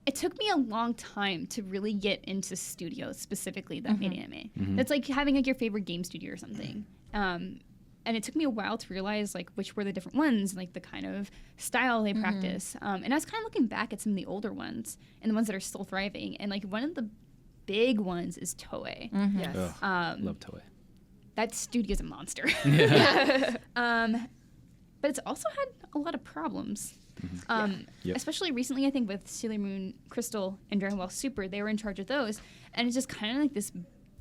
it took me a long time to really get into studios specifically that made anime. It's like having like your favorite game studio or something. And it took me a while to realize like which were the different ones, like the kind of style they practice. And I was kind of looking back at some of the older ones and the ones that are still thriving. And like one of the big ones is Toei. Yes. Love Toei. That studio's a monster. But it's also had a lot of problems. Especially recently, I think with Sailor Moon, Crystal, and Dragon Ball Super, they were in charge of those. And it's just kind of like this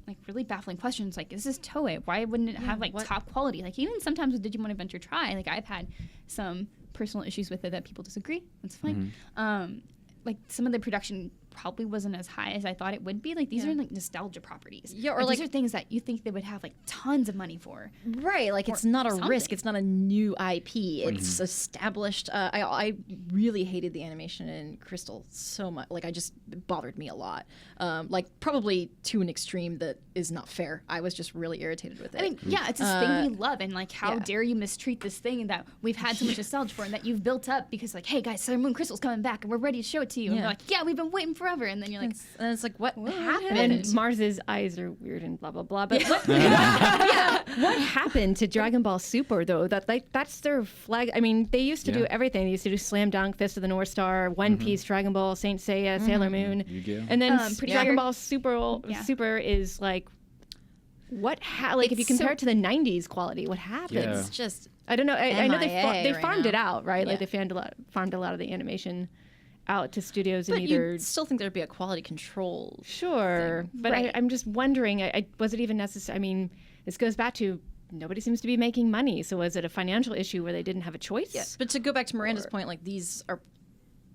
like really baffling questions like, this is Toei, why wouldn't it have like top quality? Like even sometimes with Digimon Adventure Try, like I've had some personal issues with it that people disagree. That's fine. Like some of the production probably wasn't as high as I thought it would be. Like these are like nostalgia properties. Yeah, or like these are things that you think they would have like tons of money for. Right, like it's not a risk. It's not a new IP. It's established. I really hated the animation in Crystal so much. Like it bothered me a lot. Like probably to an extreme that is not fair. I was just really irritated with it. I mean, yeah, it's this thing we love, and like how dare you mistreat this thing that we've had so much nostalgia for and that you've built up because like, hey guys, Sailor Moon Crystal's coming back and we're ready to show it to you. And we're like, yeah, we've been waiting forever. And then you're like, and it's like, what happened? And then Mars's eyes are weird and blah blah blah. But what happened to Dragon Ball Super though? That's their flag. I mean, they used to do everything. They used to do Slam Dunk, Fist of the North Star, One Piece, Dragon Ball, Saint Seiya, Sailor Moon, and then Dragon Ball Super is like, what? Like if you compare it to the '90s quality, what happened? It's just I don't know. I know they right farmed now. it out, right? Like they farmed a lot of the animation out to studios but and either. You still think there'd be a quality control? Sure, thing. but I'm just wondering. Was it even necessary? I mean, this goes back to nobody seems to be making money. So was it a financial issue where they didn't have a choice? Yeah, but to go back to Miranda's point, like these are.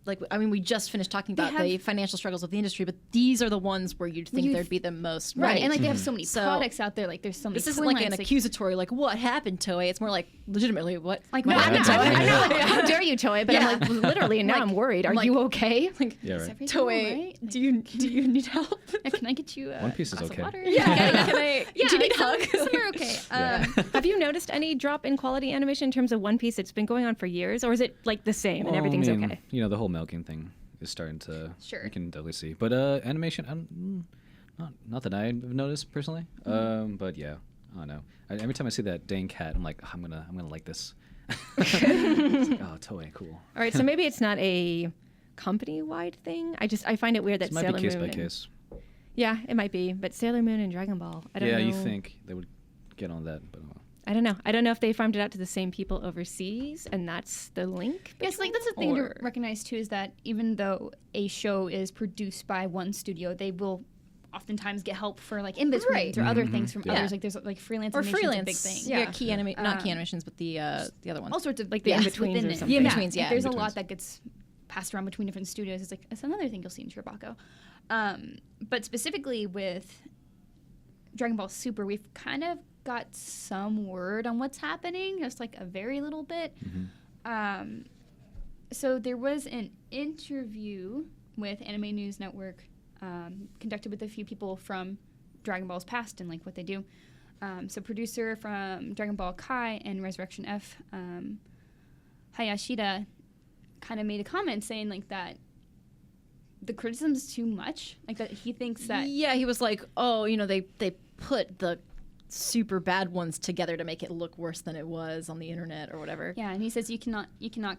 Like, I mean, we just finished talking about the financial struggles of the industry, but these are the ones where you'd think there'd be the most money. Right, and like they have so many products out there. Like there's so many. This isn't like an accusatory, like what happened, Toei? It's more like legitimately what. Like what happened, Toei? I know, like, how dare you, Toei? But I'm like literally, and now I'm worried. Are you okay? Like, is everything Toei, all right? do you need help? Can I get you One Piece is glass okay. of water? Yeah, can I? Yeah, do you need like, a hug? some are okay. Have you noticed any drop in quality animation in terms of One Piece? It's been going on for years, or is it like the same and everything's okay? You know, the whole milking thing is starting to. Sure. You can definitely see, but animation, not that I've noticed personally. But yeah, I don't know. Every time I see that dang cat, I'm like, I'm gonna like this. It's like, oh, Toei, cool. All right, so maybe it's not a company-wide thing. I find it weird that It might Sailor be case Moon. by case. Yeah, it might be, but Sailor Moon and Dragon Ball. I don't know. Yeah, you think they would get on that, but. I don't know. I don't know if they farmed it out to the same people overseas, and that's the link. Yes, like that's the thing to recognize too, is that even though a show is produced by one studio, they will oftentimes get help for like in betweens or other things from others. Like there's like freelance animation is a big thing. Yeah, not key animations, but the other ones. All sorts of like the in-betweens or something. The in-betweens, Like, there's a lot that gets passed around between different studios. It's another thing you'll see in Shirobako. But specifically with Dragon Ball Super, we've kind of got some word on what's happening, just like a very little bit. So there was an interview with Anime News Network conducted with a few people from Dragon Ball's past and like what they do. So producer from Dragon Ball Kai and Resurrection F, Hayashida, kind of made a comment saying like that the criticism's too much, like that he thinks that he was like, oh, you know, they put the super bad ones together to make it look worse than it was on the internet or whatever. Yeah, and he says you cannot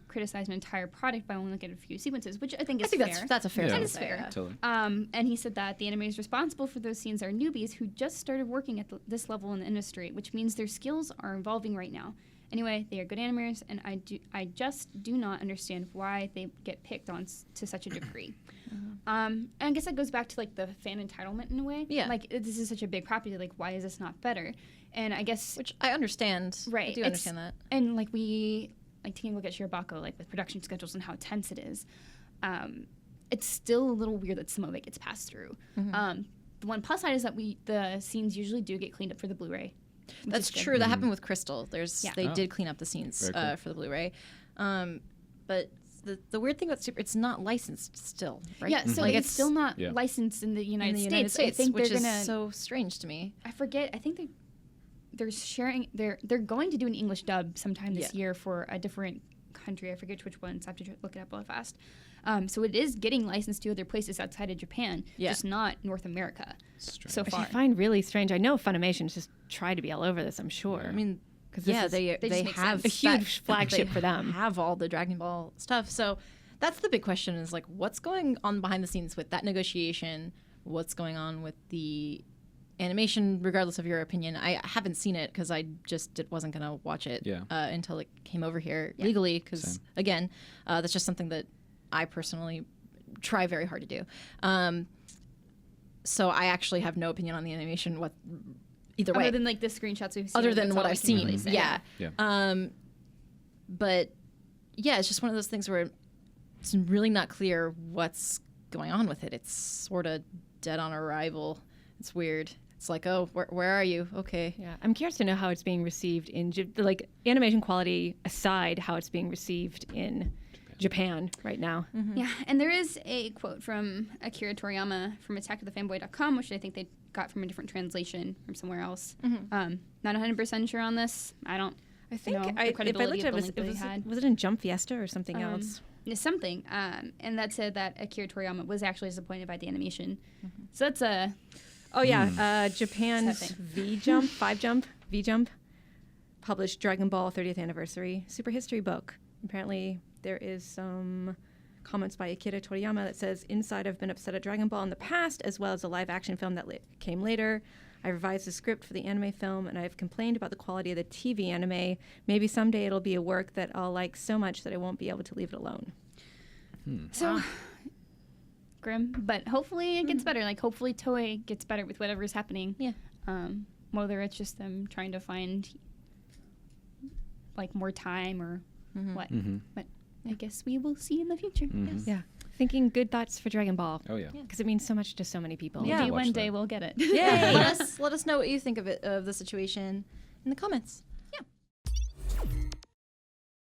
criticize an entire product by only looking at a few sequences, which I think is fair. That's a fair thing. That is fair. Totally. And he said that the animators responsible for those scenes are newbies who just started working at this level in the industry, which means their skills are evolving right now. Anyway, they are good animators, and I just do not understand why they get picked on to such a degree. And I guess that goes back to like the fan entitlement in a way. Yeah. Like this is such a big property. Like why is this not better? And I guess which I understand. Right. I do understand that. And like taking a look at Shirobako, like with production schedules and how tense it is, it's still a little weird that some of it gets passed through. The one plus side is that the scenes usually do get cleaned up for the Blu-ray. That's true. That happened with Crystal. They did clean up the scenes cool. for the Blu-ray, but the weird thing about Super, it's not licensed still, right? Yeah, so like it's still not licensed in the United States. I think which they're gonna. Is so strange to me. I forget. I think they're sharing. They're going to do an English dub sometime this year for a different country. I forget which ones. I have to look it up really fast. So it is getting licensed to other places outside of Japan, just not North America so far. Which I find really strange. I know Funimation's just tried to be all over this, I'm sure. I mean, because they have a huge flagship for them. Have all the Dragon Ball stuff. So that's the big question is like, what's going on behind the scenes with that negotiation? What's going on with the animation, regardless of your opinion? I haven't seen it because I just wasn't going to watch it until it came over here legally because, again, that's just something that I personally try very hard to do. So I actually have no opinion on the animation either way. Other than like the screenshots we've seen. Other than what I've seen. Really yeah. But yeah, it's just one of those things where it's really not clear what's going on with it. It's sort of dead on arrival. It's weird. It's like, oh, where are you? Okay. Yeah, I'm curious to know how it's being received in like animation quality aside, how it's being received in Japan right now. Mm-hmm. Yeah, and there is a quote from Akira Toriyama from attackofthefanboy.com, which I think they got from a different translation from somewhere else. Mm-hmm. Not 100% sure on this. I think if I looked at it, was it in Jump Fiesta or something else? Something. And that said that Akira Toriyama was actually disappointed by the animation. Mm-hmm. So that's a... Japan's V-Jump published Dragon Ball 30th Anniversary Super History book. Apparently, there is some comments by Akira Toriyama that says, inside I've been upset at Dragon Ball in the past, as well as a live-action film that came later. I revised the script for the anime film, and I've complained about the quality of the TV anime. Maybe someday it'll be a work that I'll like so much that I won't be able to leave it alone. So... grim, but hopefully it gets better. Like, hopefully Toei gets better with whatever's happening. Yeah. Whether it's just them trying to find, like, more time or what. Mm-hmm. But I guess we will see in the future. Mm-hmm. Yes. Yeah. Thinking good thoughts for Dragon Ball. Oh, yeah. Because it means so much to so many people. Maybe one day we'll get it. Yay! Let us know what you think of the situation in the comments.